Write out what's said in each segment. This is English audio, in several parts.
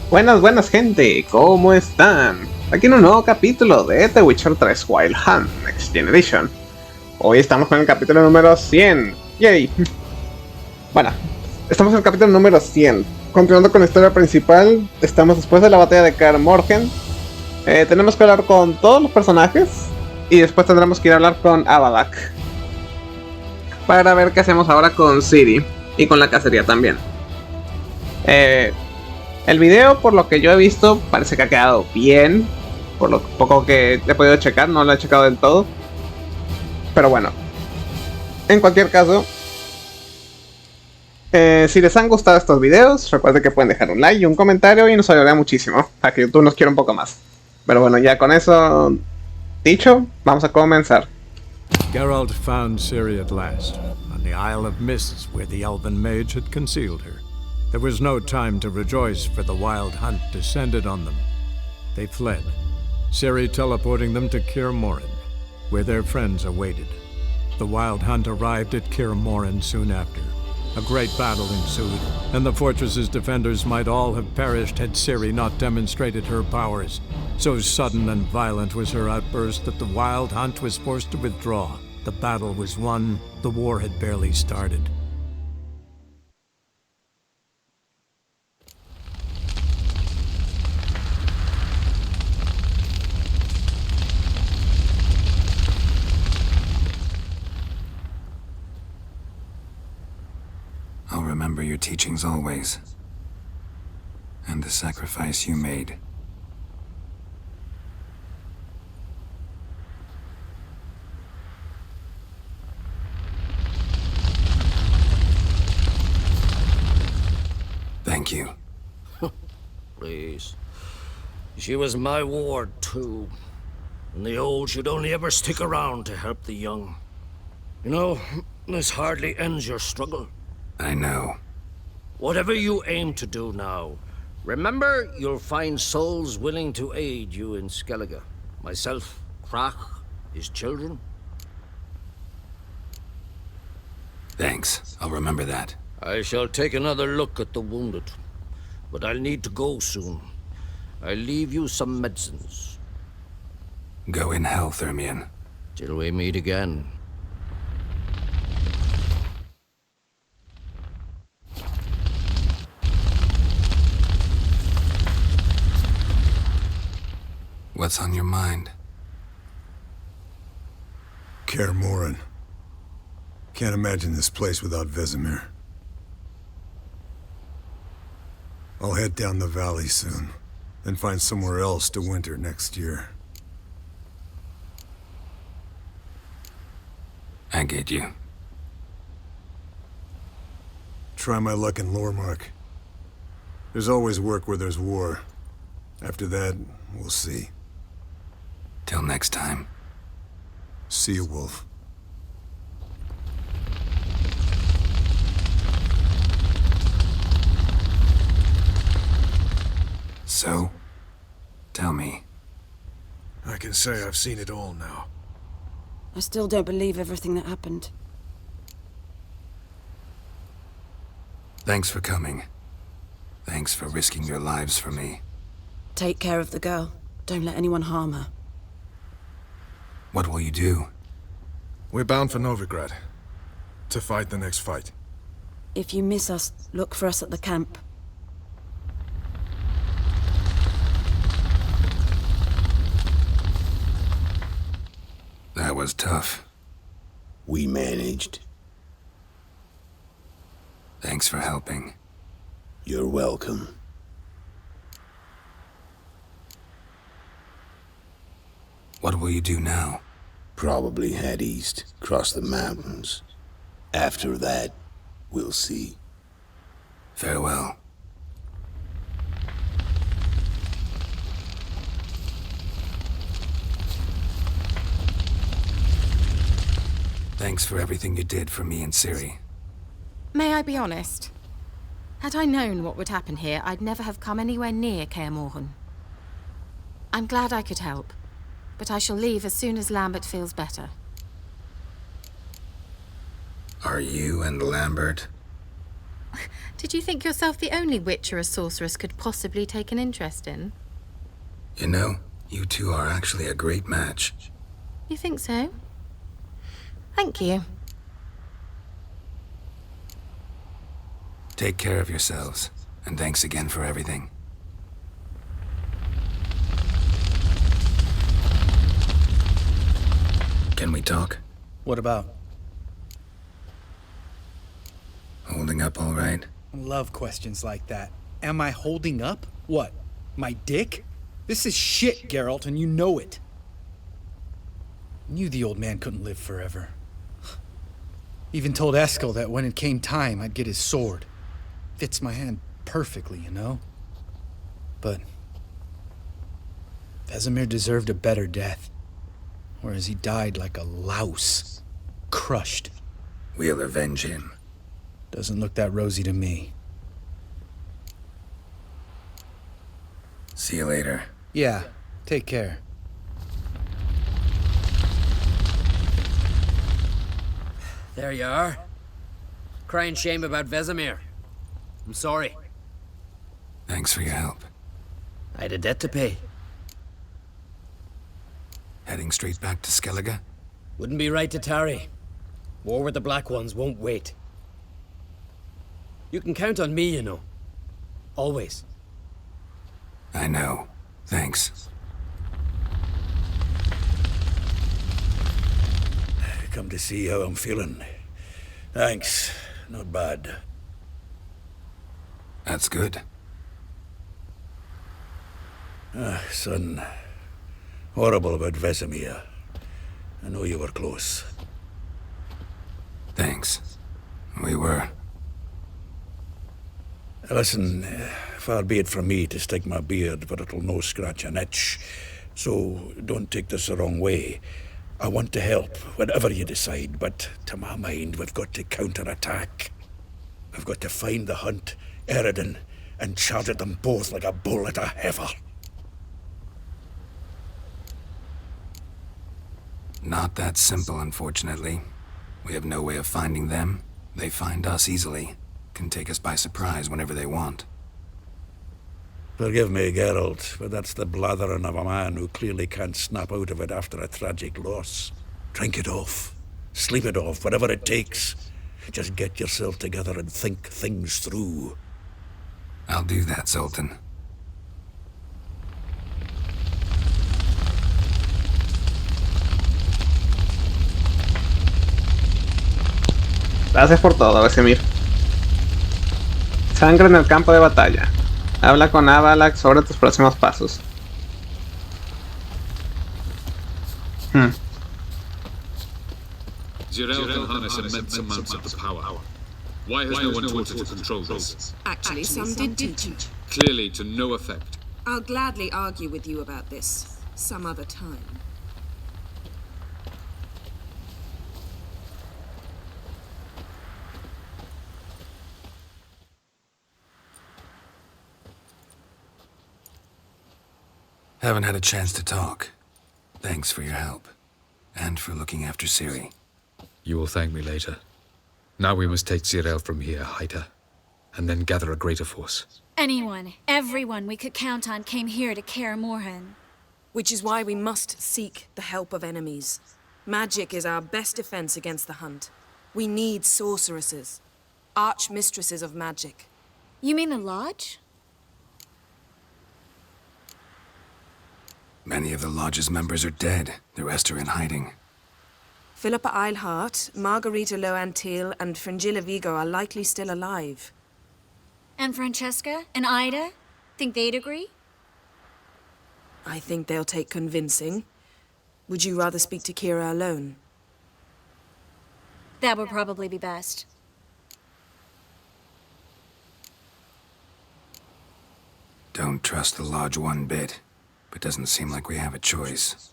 Buenas gente, ¿cómo están? Aquí en un nuevo capítulo de The Witcher 3 Wild Hunt Next Generation. Hoy estamos con el capítulo número 100. ¡Yay! Bueno, estamos en el capítulo número 100. Continuando con la historia principal, estamos después de la batalla de Kaer Morhen. Tenemos que hablar con todos los personajes y después tendremos que ir a hablar con Abadak para ver qué hacemos ahora con Ciri y con la cacería también. El video, por lo que yo he visto, parece que ha quedado bien. Por lo poco que he podido checar, no lo he checado del todo. Pero bueno, en cualquier caso, si les han gustado estos videos, recuerden que pueden dejar un like y un comentario y nos ayudaría muchísimo a que YouTube nos quiera un poco más. Pero bueno, ya con eso dicho, vamos a comenzar. Geralt found Ciri at last, on the Isle of Mists where the elven mage had concealed her. There was no time to rejoice, for the wild hunt descended on them. They fled, Ciri teleporting them to Kaer Morhen, where their friends awaited. The wild hunt arrived at Kaer Morhen soon after. A great battle ensued, and the fortress's defenders might all have perished had Ciri not demonstrated her powers. So sudden and violent was her outburst that the wild hunt was forced to withdraw. The battle was won, the war had barely started. I'll remember your teachings always, and the sacrifice you made. Thank you. Please. She was my ward, too. And the old should only ever stick around to help the young. You know, this hardly ends your struggle. I know. Whatever you aim to do now, remember you'll find souls willing to aid you in Skellige. Myself, Krach, his children. Thanks. I'll remember that. I shall take another look at the wounded. But I'll need to go soon. I'll leave you some medicines. Go in health, Ermion. Till we meet again. What's on your mind? Kaer Morhen. Can't imagine this place without Vesemir. I'll head down the valley soon, then find somewhere else to winter next year. I get you. Try my luck in Lormark. There's always work where there's war. After that, we'll see. Till next time. See you, Wolf. So, tell me. I can say I've seen it all now. I still don't believe everything that happened. Thanks for coming. Thanks for risking your lives for me. Take care of the girl. Don't let anyone harm her. What will you do? We're bound for Novigrad. To fight the next fight. If you miss us, look for us at the camp. That was tough. We managed. Thanks for helping. You're welcome. What will you do now? Probably head east, cross the mountains. After that, we'll see. Farewell. Thanks for everything you did for me and Ciri. May I be honest? Had I known what would happen here, I'd never have come anywhere near Kaer Morhen. I'm glad I could help, but I shall leave as soon as Lambert feels better. Are you and Lambert? Did you think yourself the only witch or a sorceress could possibly take an interest in? You know, you two are actually a great match. You think so? Thank you. Take care of yourselves, and thanks again for everything. Can we talk? What about? Holding up all right? I love questions like that. Am I holding up? What? My dick? This is shit, Geralt, and you know it. Knew the old man couldn't live forever. Even told Eskel that when it came time, I'd get his sword. Fits my hand perfectly, you know? But Vesemir deserved a better death. Whereas he died like a louse. Crushed. We'll avenge him. Doesn't look that rosy to me. See you later. Yeah, take care. There you are. Crying shame about Vesemir. I'm sorry. Thanks for your help. I had a debt to pay. Heading straight back to Skellige? Wouldn't be right to tarry. War with the Black Ones won't wait. You can count on me, you know. Always. I know. Thanks. Come to see how I'm feeling. Thanks. Not bad. That's good. Son. Horrible about Vesemir. I know you were close. Thanks. We were. Listen, far be it from me to stick my beard, but it'll no scratch an itch. So don't take this the wrong way. I want to help, whatever you decide, but to my mind, we've got to counterattack. We've got to find the hunt, Eridan, and charge at them both like a bull at a heifer. Not that simple, unfortunately. We have no way of finding them. They find us easily. Can take us by surprise whenever they want. Forgive me, Geralt, but that's the blathering of a man who clearly can't snap out of it after a tragic loss. Drink it off. Sleep it off, whatever it takes. Just get yourself together and think things through. I'll do that, Sultan. Gracias por todo, Vesemir. Sangre en el campo de batalla. Habla con Avalax sobre tus próximos pasos. Zirael can harness immense amounts of the power. Why has no one taught her to control this? Actually, some did teach it. Clearly to no effect. I'll gladly argue with you about this some other time. Haven't had a chance to talk. Thanks for your help. And for looking after Ciri. You will thank me later. Now we must take Zirael from here, hide her, and then gather a greater force. Anyone, everyone we could count on came here to Kaer Morhen. Which is why we must seek the help of enemies. Magic is our best defense against the hunt. We need sorceresses. Archmistresses of magic. You mean the Lodge? Many of the Lodge's members are dead. The rest are in hiding. Philippa Eilhart, Margarita Loantil, and Fringilla Vigo are likely still alive. And Francesca and Ida? Think they'd agree? I think they'll take convincing. Would you rather speak to Kira alone? That would probably be best. Don't trust the Lodge one bit. But doesn't seem like we have a choice.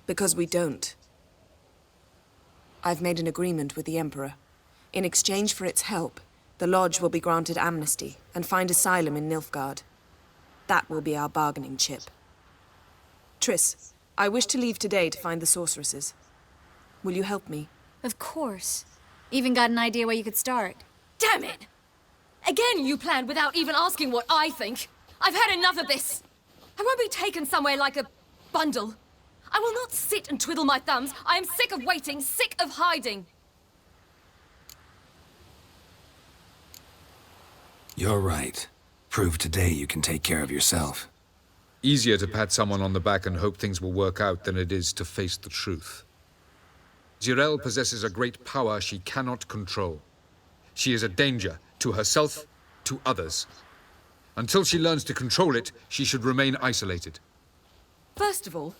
Because we don't. I've made an agreement with the Emperor. In exchange for its help, the Lodge will be granted amnesty and find asylum in Nilfgaard. That will be our bargaining chip. Triss, I wish to leave today to find the sorceresses. Will you help me? Of course. Even got an idea where you could start. Damn it! Again, you planned without even asking what I think. I've had enough of this. I won't be taken somewhere like a bundle. I will not sit and twiddle my thumbs. I am sick of waiting, sick of hiding. You're right. Prove today you can take care of yourself. Easier to pat someone on the back and hope things will work out than it is to face the truth. Zirel possesses a great power she cannot control. She is a danger to herself, to others. Until she learns to control it, she should remain isolated. First of all,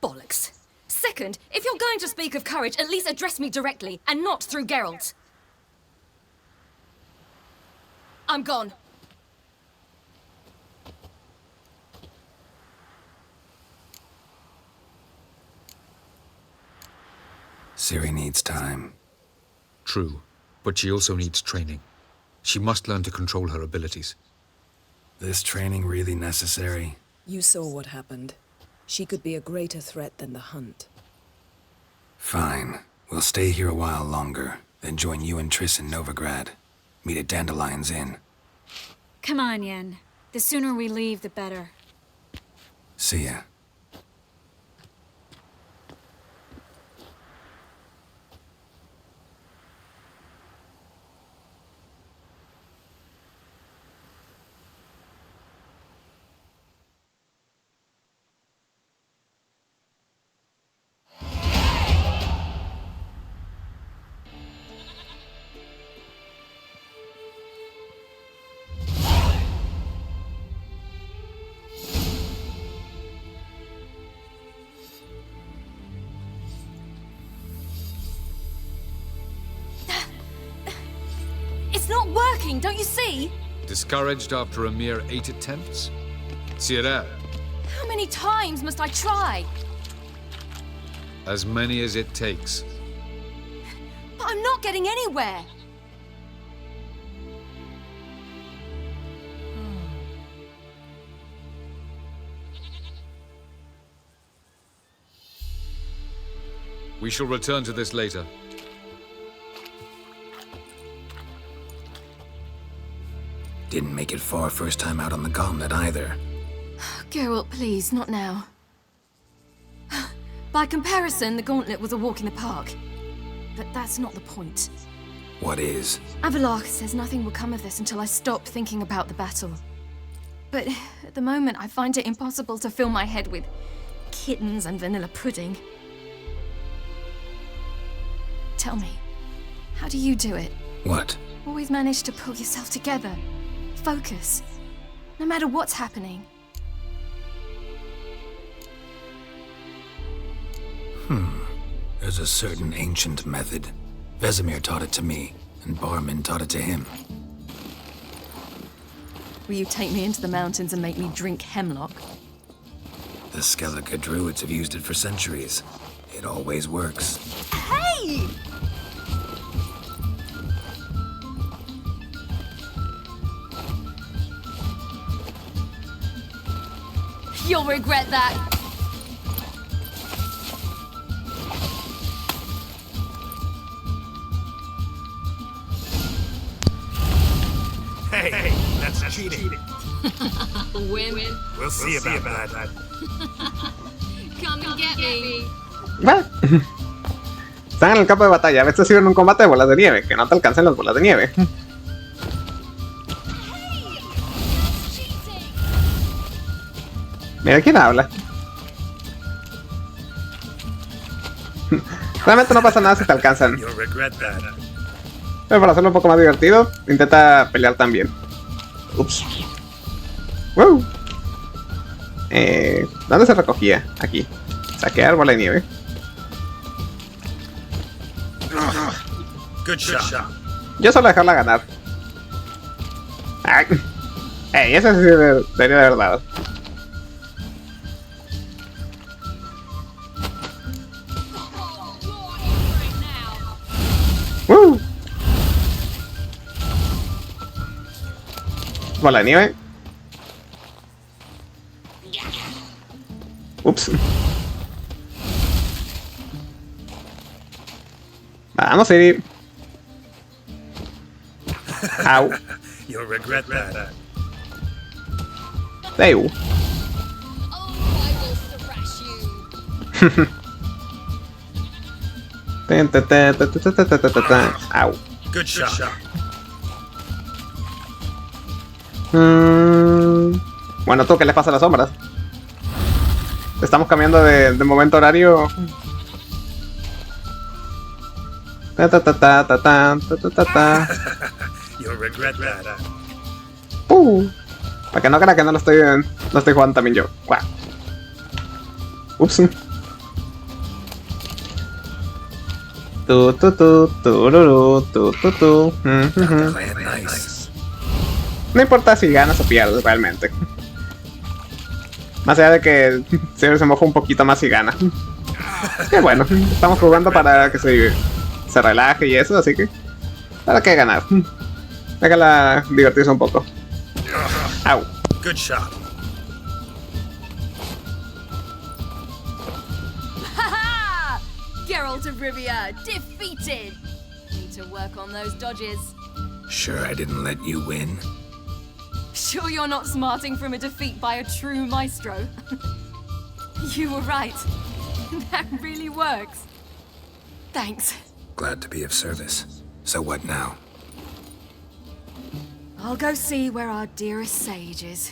bollocks. Second, if you're going to speak of courage, at least address me directly, and not through Geralt. I'm gone. Ciri needs time. True, but she also needs training. She must learn to control her abilities. This training really necessary? You saw what happened. She could be a greater threat than the hunt. Fine. We'll stay here a while longer, then join you and Triss in Novigrad. Meet at Dandelion's Inn. Come on, Yen. The sooner we leave, the better. See ya. It's not working, don't you see? Discouraged after a mere 8 attempts? Ciri, How many times must I try? as many as it takes. But I'm not getting anywhere. We shall return to this later. Didn't make it far first time out on the gauntlet either. Geralt, please, not now. By comparison, the gauntlet was a walk in the park. But that's not the point. What is? Avallac'h says nothing will come of this until I stop thinking about the battle. But at the moment, I find it impossible to fill my head with kittens and vanilla pudding. Tell me, how do you do it? What? Always manage to pull yourself together. Focus. No matter what's happening. There's a certain ancient method. Vesemir taught it to me, and Barman taught it to him. Will you take me into the mountains and make me drink hemlock? The Skellige druids have used it for centuries. It always works. Hey! You'll regret that. Hey, that's cheating. Win. We'll see about that. Come and get me. Están en el campo de batalla. A veces sirven un combate de bolas de nieve. Que no te alcancen las bolas de nieve. Mira quién habla. Realmente no pasa nada si te alcanzan. You'll regret that. Pero para hacerlo un poco más divertido, intenta pelear también. Ups. ¡Wow! ¿Dónde se recogía? Aquí. Saquear bola de nieve. Good shot. Yo suelo dejarla ganar. Ay. Ey, ese sí debería de haber dado. Bola de nieve. Ups. Vamos, Siri. Au. You'll regret that. Ew. Oh, I will thrash you. Au. Good shot. Bueno, tú, ¿qué le pasa a las sombras? Estamos cambiando de momento horario. You'll regret that. Para que no crea que no estoy jugando también yo. Guau. Ups. No importa si ganas o pierdes realmente. Más allá de que siempre se moja un poquito más si gana. Que bueno, estamos jugando para que se relaje y eso, así que ¿para qué ganar? Déjala divertirse un poco. Au. Good shot. Ha-ha! Geralt of Rivia, defeated! Need to work on those dodges. Sure I didn't let you win? Sure you're not smarting from a defeat by a true maestro? You were right. That really works. Thanks. Glad to be of service. So what now? I'll go see where our dearest sage is.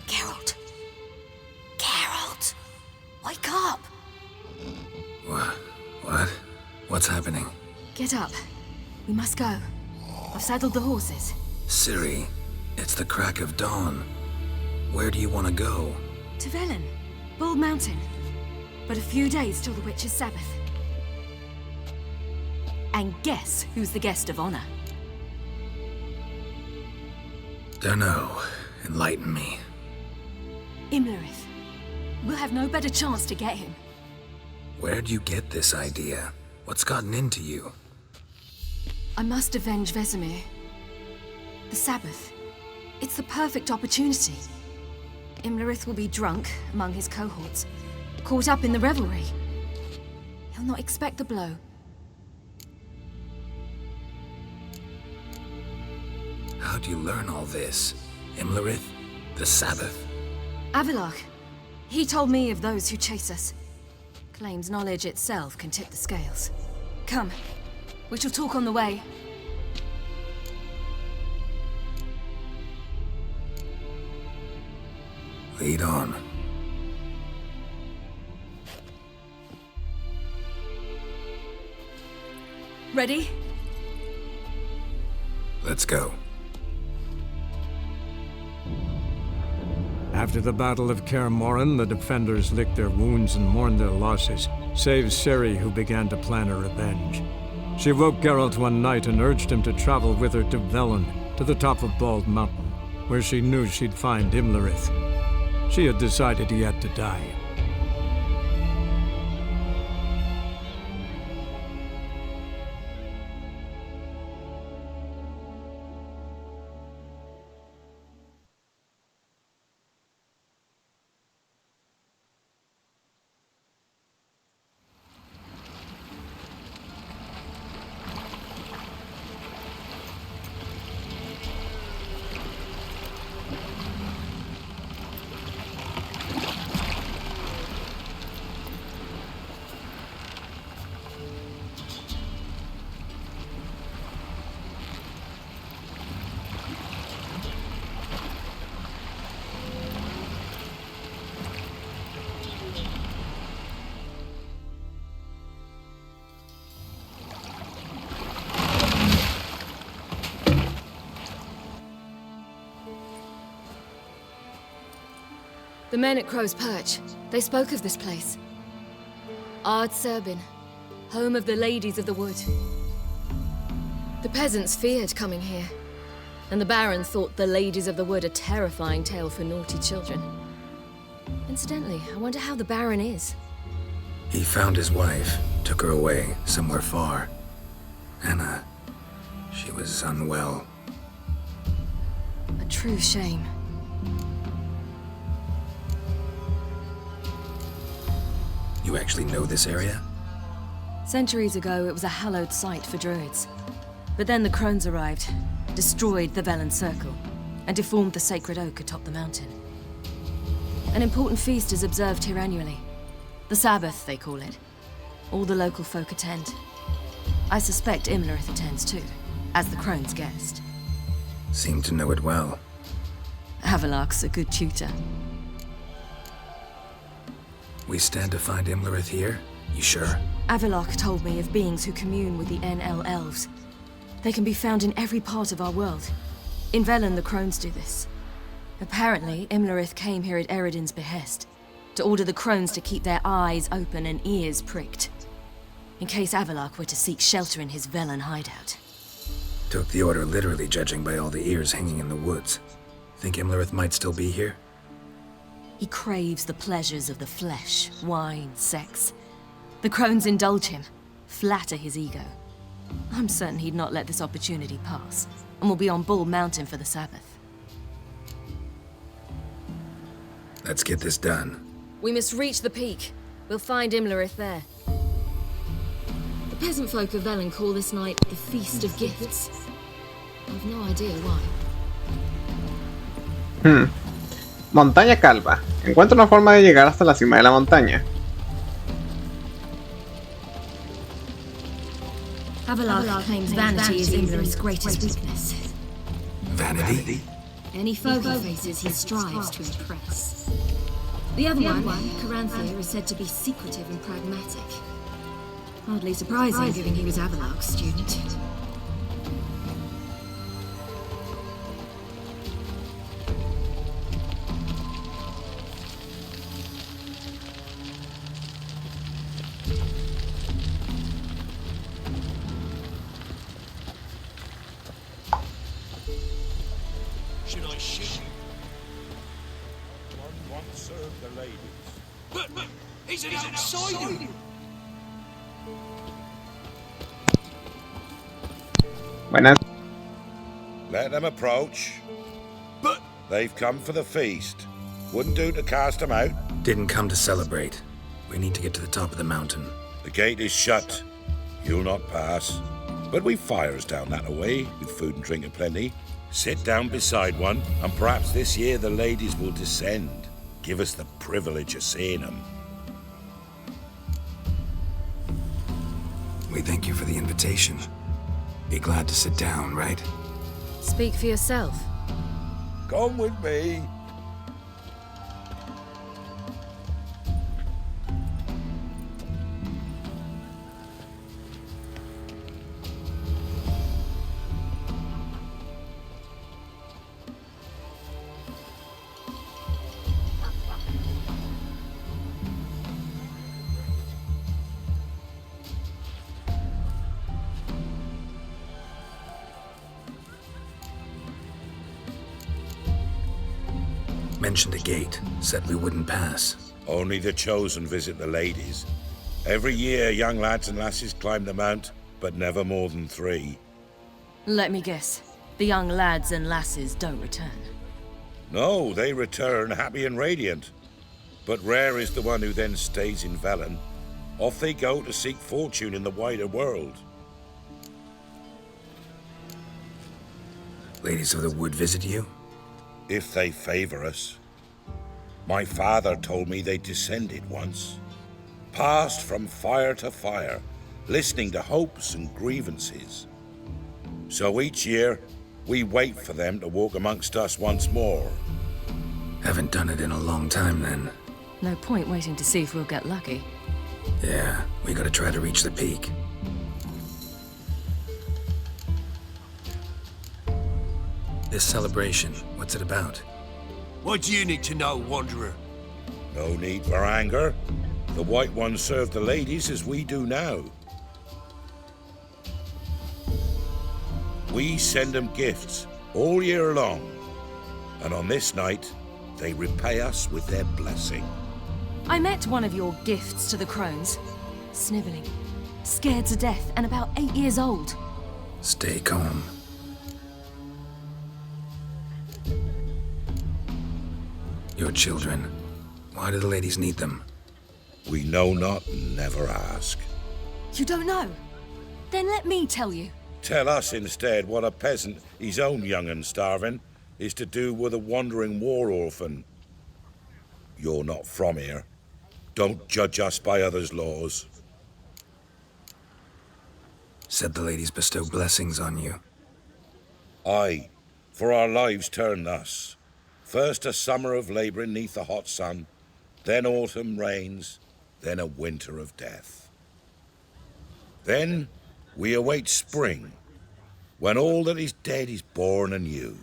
Geralt. Geralt! Wake up! What? What's happening? Get up. We must go. I've saddled the horses. Ciri, it's the crack of dawn. Where do you want to go? To Velen. Bald Mountain. But a few days till the Witch's Sabbath. And guess who's the guest of honor? Dunno. Enlighten me. Imlerith. We'll have no better chance to get him. Where'd you get this idea? What's gotten into you? I must avenge Vesemir. The Sabbath. It's the perfect opportunity. Imlerith will be drunk among his cohorts, caught up in the revelry. He'll not expect the blow. How'd you learn all this? Imlerith? The Sabbath? Avilarch. He told me of those who chase us. Claims knowledge itself can tip the scales. Come, we shall talk on the way. Lead on. Ready? Let's go. After the Battle of Kaer Morhen, the defenders licked their wounds and mourned their losses, save Ciri, who began to plan her revenge. She woke Geralt one night and urged him to travel with her to Velen, to the top of Bald Mountain, where she knew she'd find Imlerith. She had decided he had to die. The men at Crow's Perch, they spoke of this place. Ard Serbin, home of the Ladies of the Wood. The peasants feared coming here, and the Baron thought the Ladies of the Wood a terrifying tale for naughty children. Incidentally, I wonder how the Baron is. He found his wife, Took her away, somewhere far. Anna, she was unwell. A true shame. You actually know this area? Centuries ago, it was a hallowed site for druids. But then the crones arrived, destroyed the Velen Circle, and deformed the sacred oak atop the mountain. An important feast is observed here annually. The Sabbath, they call it. All the local folk attend. I suspect Imlerith attends too, as the crone's guest. Seem to know it well. Avalok's a good tutor. We stand to find Imlerith here? You sure? Avalok told me of beings who commune with the NL elves. They can be found in every part of our world. In Velen, the crones do this. Apparently, Imlerith came here at Eredin's behest, to order the crones to keep their eyes open and ears pricked, in case Avalok were to seek shelter in his Velen hideout. Took the order literally, judging by all the ears hanging in the woods. Think Imlerith might still be here? He craves the pleasures of the flesh, wine, sex. The crones indulge him, flatter his ego. I'm certain he'd not let this opportunity pass, and will be on Bull Mountain for the Sabbath. Let's get this done. We must reach the peak. We'll find Imlerith there. The peasant folk of Velen call this night the Feast of Gifts. I've no idea why. Montaña Calva. Encuentra una forma de llegar hasta la cima de la montaña. Avalok claims vanity is Imlerith's greatest weakness. Vanity? Any foe he faces, he strives to impress. The other one, Caranthir, is said to be secretive and pragmatic. Hardly surprising, given he was Avalok's student. Should I shoot? One once served the ladies. But he's an outsider! Buenas. Let them approach. But they've come for the feast. Wouldn't do to cast them out. Didn't come to celebrate. We need to get to the top of the mountain. The gate is shut. You'll not pass. But we've fires down that away, with food and drink aplenty. Sit down beside one, and perhaps this year the ladies will descend. Give us the privilege of seeing them. We thank you for the invitation. Be glad to sit down, right? Speak for yourself. Come with me. Mentioned a gate. Said we wouldn't pass. Only the chosen visit the ladies. Every year, young lads and lasses climb the mount, but never more than 3. Let me guess. The young lads and lasses don't return. No, they return happy and radiant. But rare is the one who then stays in Velen. Off they go to seek fortune in the wider world. Ladies of the Wood visit you? If they favor us. My father told me they descended once. Passed from fire to fire, listening to hopes and grievances. So each year, we wait for them to walk amongst us once more. Haven't done it in a long time, then. No point waiting to see if we'll get lucky. Yeah, we gotta try to reach the peak. This celebration, what's it about? What do you need to know, Wanderer? No need for anger. The White Ones serve the ladies as we do now. We send them gifts all year long. And on this night, they repay us with their blessing. I met one of your gifts to the crones. Sniveling. Scared to death and about 8 years old. Stay calm. Your children. Why do the ladies need them? We know not and never ask. You don't know? Then let me tell you. Tell us instead what a peasant, his own young and starving, is to do with a wandering war orphan. You're not from here. Don't judge us by others' laws. Said the ladies bestow blessings on you. Aye, for our lives turn thus. First a summer of labouring neath the hot sun, then autumn rains, then a winter of death. Then we await spring, when all that is dead is born anew.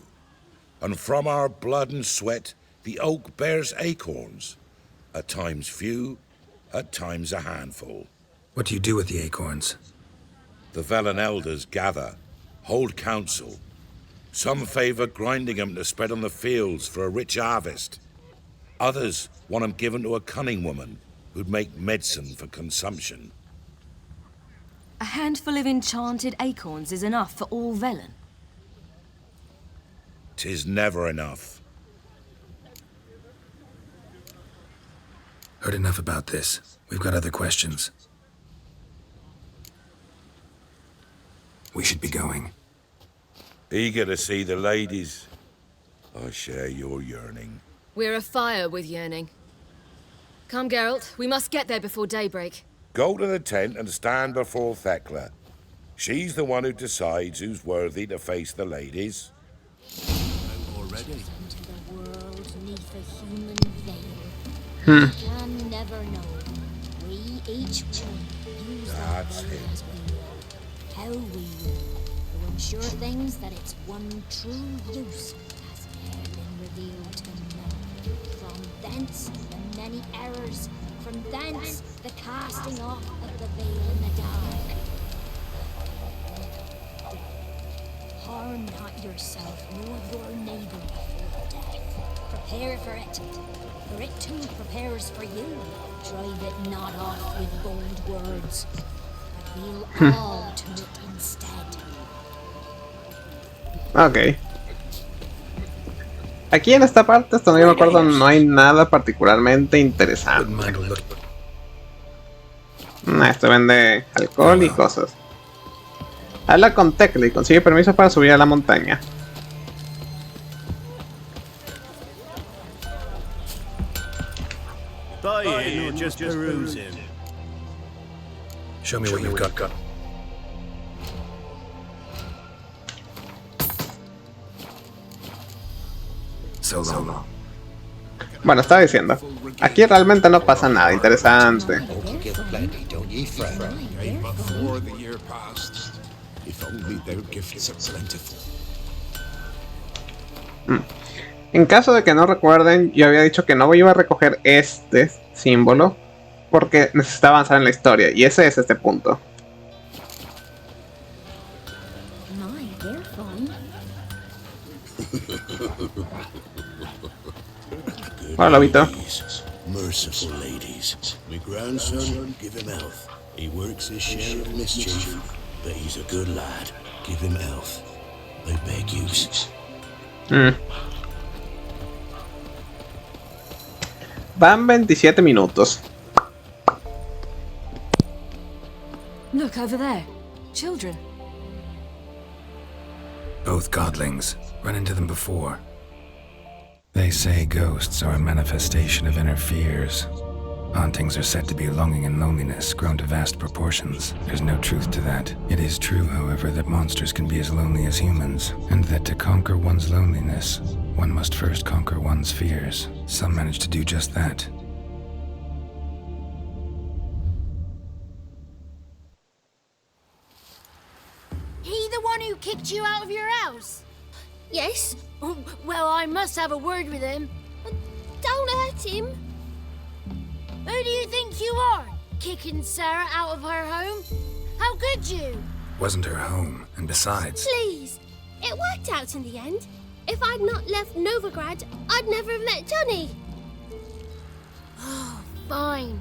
And from our blood and sweat the oak bears acorns, at times few, at times a handful. What do you do with the acorns? The Velen elders gather, hold council. Some favour grinding 'em to spread on the fields for a rich harvest. Others want 'em given to a cunning woman who'd make medicine for consumption. A handful of enchanted acorns is enough for all Velen. 'Tis never enough. Heard enough about this. We've got other questions. We should be going. Eager to see the ladies. I share your yearning. We're afire with yearning. Come, Geralt. We must get there before daybreak. Go to the tent and stand before Thekla. She's the one who decides who's worthy to face the ladies. Already. Into the world neath a human veil. Can never know. We each one use That's that him. as we will. How we will. To ensure things that its one true use has ne'er been revealed to none. From thence the many errors. From thence the casting off of the veil in the dark. Harm not yourself nor your neighbor before death. Prepare for it too prepares for you. Drive it not off with bold words. Reveal all to it instead. Ok. Aquí en esta parte, hasta donde yo me acuerdo, no hay nada particularmente interesante. Esto vende alcohol y cosas. Habla con Thekla y consigue permiso para subir a la montaña. Buying or just perusing? Show me what you've got. So long. Bueno, estaba diciendo, aquí realmente no pasa nada interesante. En caso de que no recuerden, yo había dicho que no iba a recoger este símbolo porque necesitaba avanzar en la historia, y ese es este punto. Hola, Lobito. Merciful ladies. My grandson, give him health. He works his share of mischief, but he's a good lad. Give him health. I beg yous. Van 27 minutos. Look over there. Children. Both godlings. Run into them before. They say ghosts are a manifestation of inner fears. Hauntings are said to be longing and loneliness grown to vast proportions. There's no truth to that. It is true, however, that monsters can be as lonely as humans, and that to conquer one's loneliness, one must first conquer one's fears. Some manage to do just that. He the one who kicked you out of your house? Yes. Oh, well, I must have a word with him. Don't hurt him. Who do you think you are? Kicking Sarah out of her home? How could you? Wasn't her home, and besides... Please. It worked out in the end. If I'd not left Novigrad, I'd never have met Johnny. Oh, fine.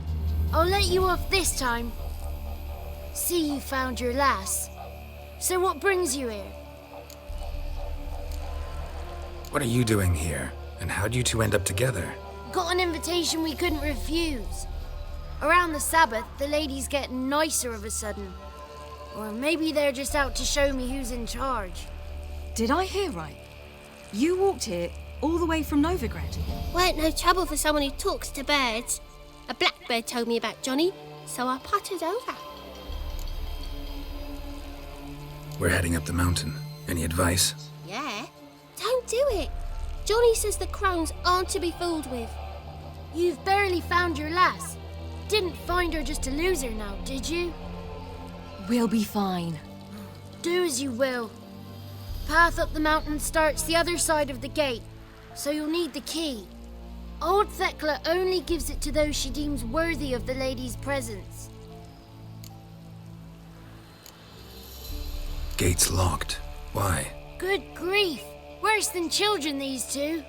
I'll let you off this time. See you found your lass. So what brings you here? What are you doing here? And how'd you two end up together? Got an invitation we couldn't refuse. Around the Sabbath, the ladies get nicer of a sudden. Or maybe they're just out to show me who's in charge. Did I hear right? You walked here all the way from Novigrad? Weren't no trouble for someone who talks to birds. A blackbird told me about Johnny, so I pottered over. We're heading up the mountain. Any advice? Yeah? Don't do it. Johnny says the crones aren't to be fooled with. You've barely found your lass. Didn't find her just to lose her now, did you? We'll be fine. Do as you will. Path up the mountain starts the other side of the gate, so you'll need the key. Old Thekla only gives it to those she deems worthy of the lady's presence. Gate's locked. Why? Good grief! Worse than children, these two.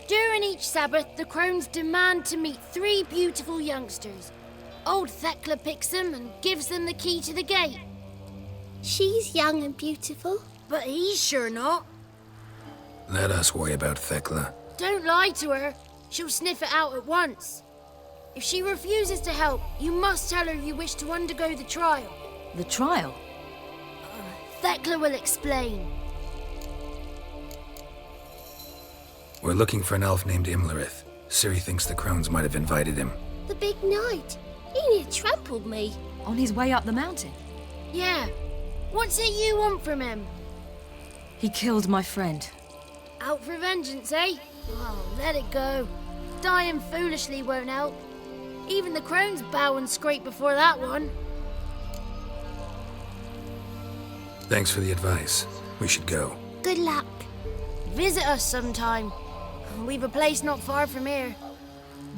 During each Sabbath, the crones demand to meet 3 beautiful youngsters. Old Thekla picks them and gives them the key to the gate. She's young and beautiful. But he's sure not. Let us worry about Thekla. Don't lie to her. She'll sniff it out at once. If she refuses to help, you must tell her you wish to undergo the trial. The trial? Thekla will explain. We're looking for an elf named Imlerith. Ciri thinks the crones might have invited him. The big knight. He near trampled me. On his way up the mountain? Yeah. What's it you want from him? He killed my friend. Out for vengeance, eh? Oh, let it go. Dying foolishly won't help. Even the crones bow and scrape before that one. Thanks for the advice. We should go. Good luck. Visit us sometime. We've a place not far from here.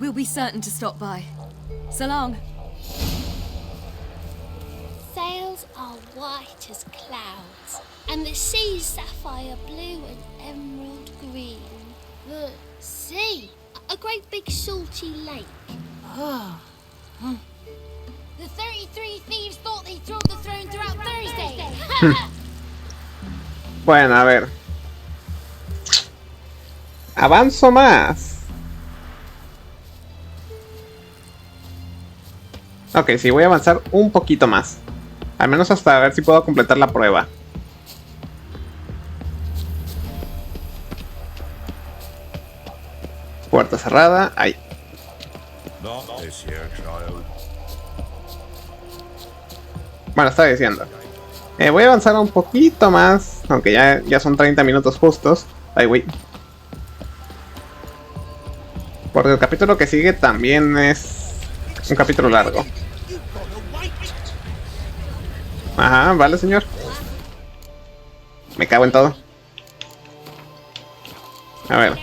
We'll be certain to stop by. So long. Sails are white as clouds, and the sea's sapphire blue and emerald green. The sea? A great big salty lake. Oh. The 33 thieves thought they'd throw the throne throughout Thursday. Bueno, a ver. Avanzo más. Ok, sí, voy a avanzar un poquito más. Al menos hasta ver si puedo completar la prueba. Puerta cerrada. Ahí. Bueno, estaba diciendo. Voy a avanzar un poquito más. Aunque ya son 30 minutos justos. Ay, güey. Porque el capítulo que sigue también es un capítulo largo. Ajá, vale, señor. Me cago en todo. A ver.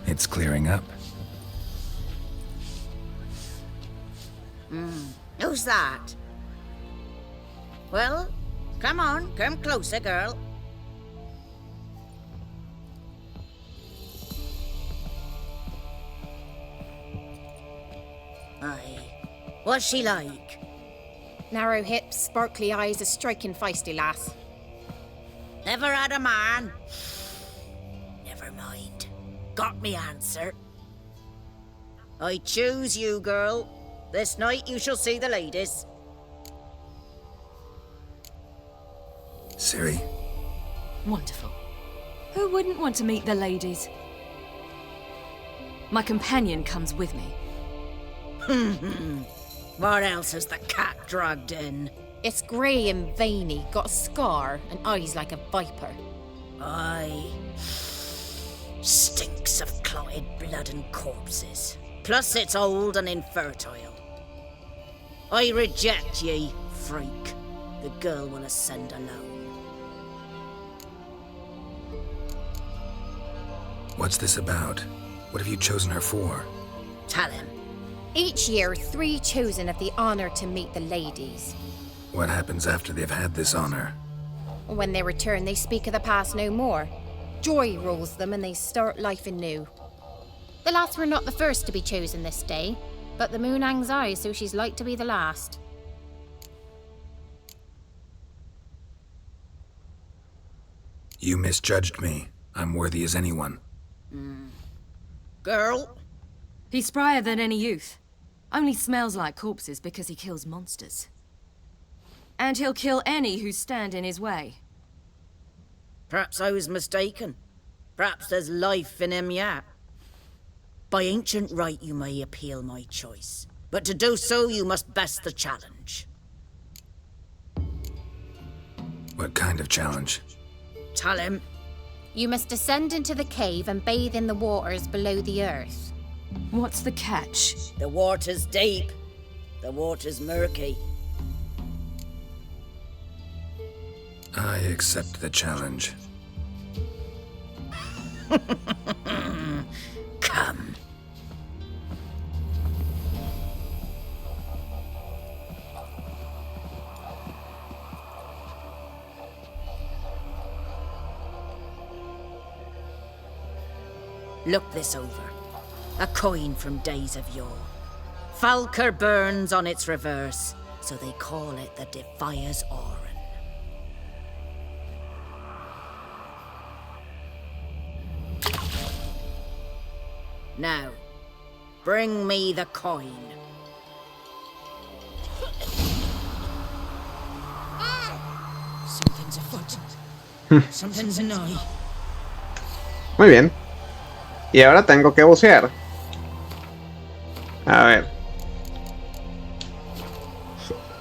It's clearing up. Who's that? Well, come on, come closer, girl. Aye. What's she like? Narrow hips, sparkly eyes, a striking feisty lass. Never had a man? Never mind. Got me answer. I choose you, girl. This night you shall see the ladies. Ciri. Wonderful. Who wouldn't want to meet the ladies? My companion comes with me. What else has the cat dragged in? It's grey and veiny, got a scar, and eyes like a viper. Aye. Stinks of clotted blood and corpses. Plus it's old and infertile. I reject ye, freak. The girl will ascend alone. What's this about? What have you chosen her for? Tell him. Each year, 3 chosen have the honor to meet the ladies. What happens after they've had this honor? When they return, they speak of the past no more. Joy rules them and they start life anew. The lads were not the first to be chosen this day, but the moon hangs high, so she's like to be the last. You misjudged me. I'm worthy as anyone. Girl? He's sprier than any youth. Only smells like corpses because he kills monsters. And he'll kill any who stand in his way. Perhaps I was mistaken. Perhaps there's life in him yet. By ancient right, you may appeal my choice. But to do so, you must best the challenge. What kind of challenge? Tell him. You must descend into the cave and bathe in the waters below the earth. What's the catch? The water's deep. The water's murky. I accept the challenge. Come. Look this over. A coin from days of yore. Falker burns on its reverse, so they call it the Defier's Oran. Now, bring me the coin. Something's afoot. Something's annoying. Muy bien. Y ahora tengo que bucear. A ver.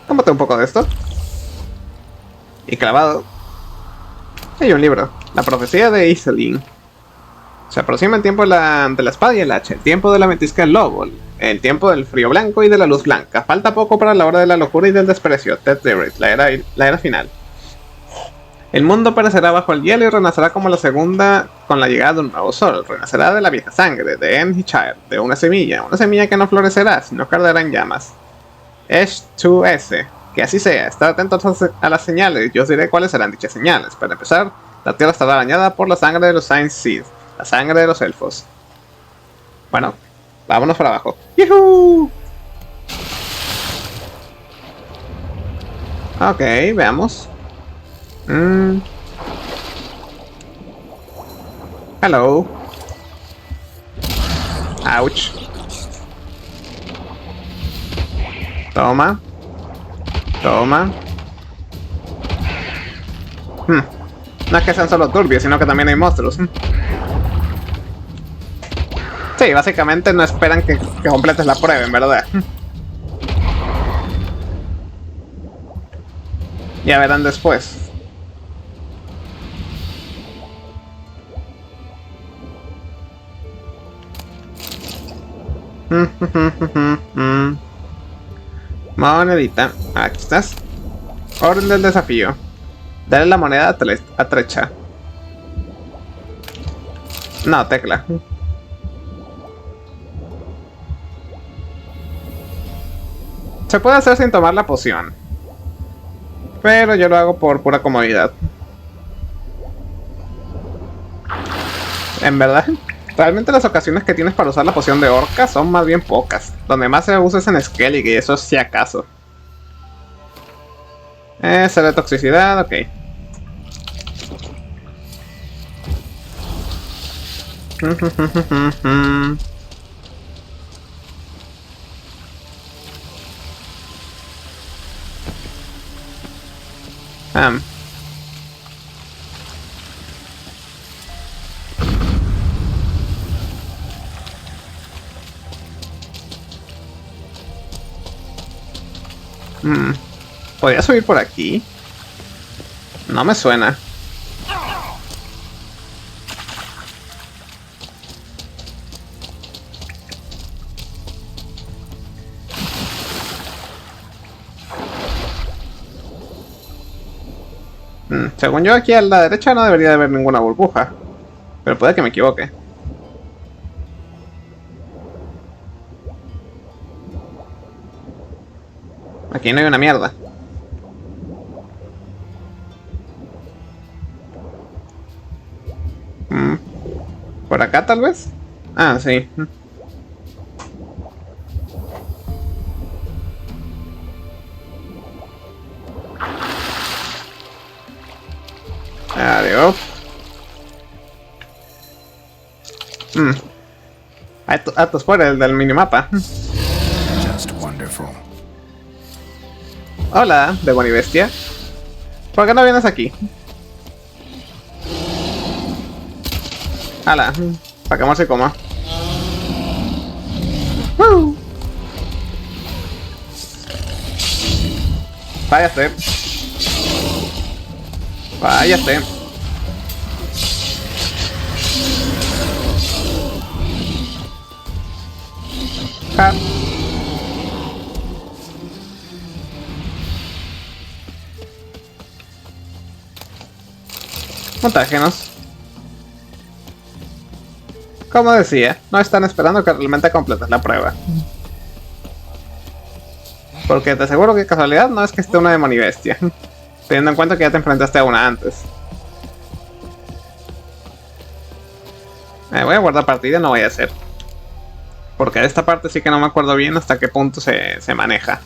Tómate un poco de esto. Y clavado. Hay un libro. La profecía de Iselin. Se aproxima el tiempo de la espada y el hacha. El tiempo de la ventisca del lobo. El tiempo del frío blanco y de la luz blanca. Falta poco para la hora de la locura y del desprecio. Ted Derrick, la era final. El mundo perecerá bajo el hielo y renacerá como la segunda con la llegada de un nuevo sol. Renacerá de la vieja sangre, de Enhichire, de una semilla que no florecerá, sino que arderá en llamas. Esh-2-S, que así sea, estad atentos a las señales, yo os diré cuáles serán dichas señales. Para empezar, la tierra estará bañada por la sangre de los Saint Seed, la sangre de los elfos. Bueno, vámonos para abajo. ¡Yuhu! Ok, veamos. Hello. Ouch. Toma. Toma. No es que sean solo turbios, sino que también hay monstruos. Sí, básicamente no esperan que completes la prueba, en verdad. Ya verán después. Monedita. Aquí estás. Orden del desafío. Dale la moneda a Trecha. No, tecla. Se puede hacer sin tomar la poción, pero yo lo hago por pura comodidad. En verdad, realmente las ocasiones que tienes para usar la poción de orca son más bien pocas. Donde más se usa es en Skellig, y eso es si acaso. Cero de toxicidad, ok. ¿Podría subir por aquí? No me suena. Según yo, aquí a la derecha no debería de haber ninguna burbuja, pero puede que me equivoque. Aquí no hay una mierda. ¿Por acá tal vez? Ah, sí. Adiós. Estos fuera el del minimapa. Just wonderful. Hola, demonio y bestia. ¿Por qué no vienes aquí? Hala, para que no se coma. Váyase. Váyase. Ja. Montágenos. Como decía, no están esperando que realmente completes la prueba. Porque te aseguro que casualidad no es que esté una demonio bestia. Teniendo en cuenta que ya te enfrentaste a una antes. Voy a guardar partida, no voy a hacer. Porque de esta parte sí que no me acuerdo bien hasta qué punto se maneja.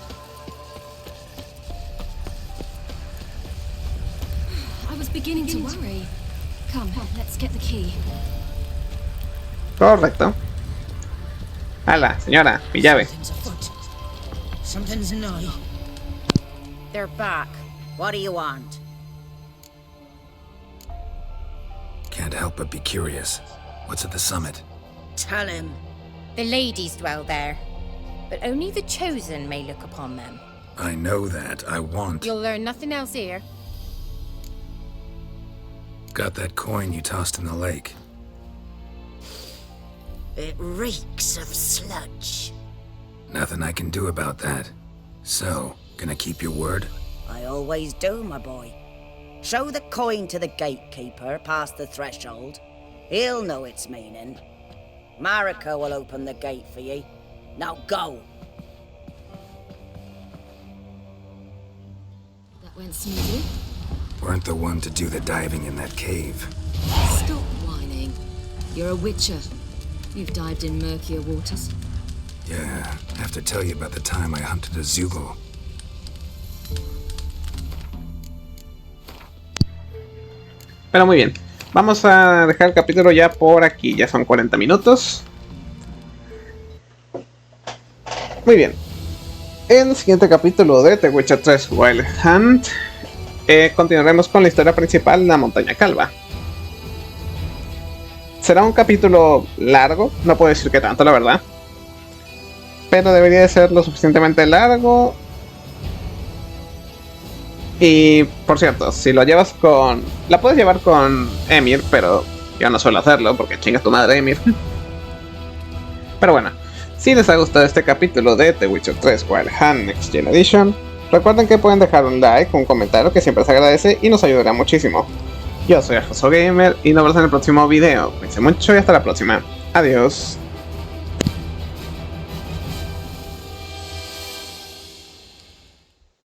I was beginning to worry. Come, let's get the key. Correcto. Hala, señora, mi llave. Something's nigh. They're back. What do you want? Can't help but be curious. What's at the summit? Tell him. The ladies dwell there, but only the chosen may look upon them. I know that. I want... You'll learn nothing else here. Got that coin you tossed in the lake. It reeks of sludge. Nothing I can do about that. So, gonna keep your word? I always do, my boy. Show the coin to the gatekeeper past the threshold. He'll know its meaning. Marika will open the gate for ye. Now go. That went smoothly. Weren't the one to do the diving in that cave. Stop whining. You're a witcher. You've dived in murkier waters. Yeah, I have to tell you about the time I hunted a Zugel. Pero muy bien. Vamos a dejar el capítulo ya por aquí. Ya son 40 minutos. Muy bien. En el siguiente capítulo de The Witcher 3 Wild Hunt continuaremos con la historia principal, la Montaña Calva. Será un capítulo largo, no puedo decir que tanto, la verdad. Pero debería de ser lo suficientemente largo. Y, por cierto, si lo llevas con... La puedes llevar con Emir, pero yo no suelo hacerlo, porque chinga tu madre, Emir. Pero bueno, si les ha gustado este capítulo de The Witcher 3 Wild Hunt Next Gen Edition, recuerden que pueden dejar un like, un comentario, que siempre se agradece y nos ayudará muchísimo. Yo soy Alfonso Gamer y nos vemos en el próximo video. Cuídense mucho y hasta la próxima. Adiós.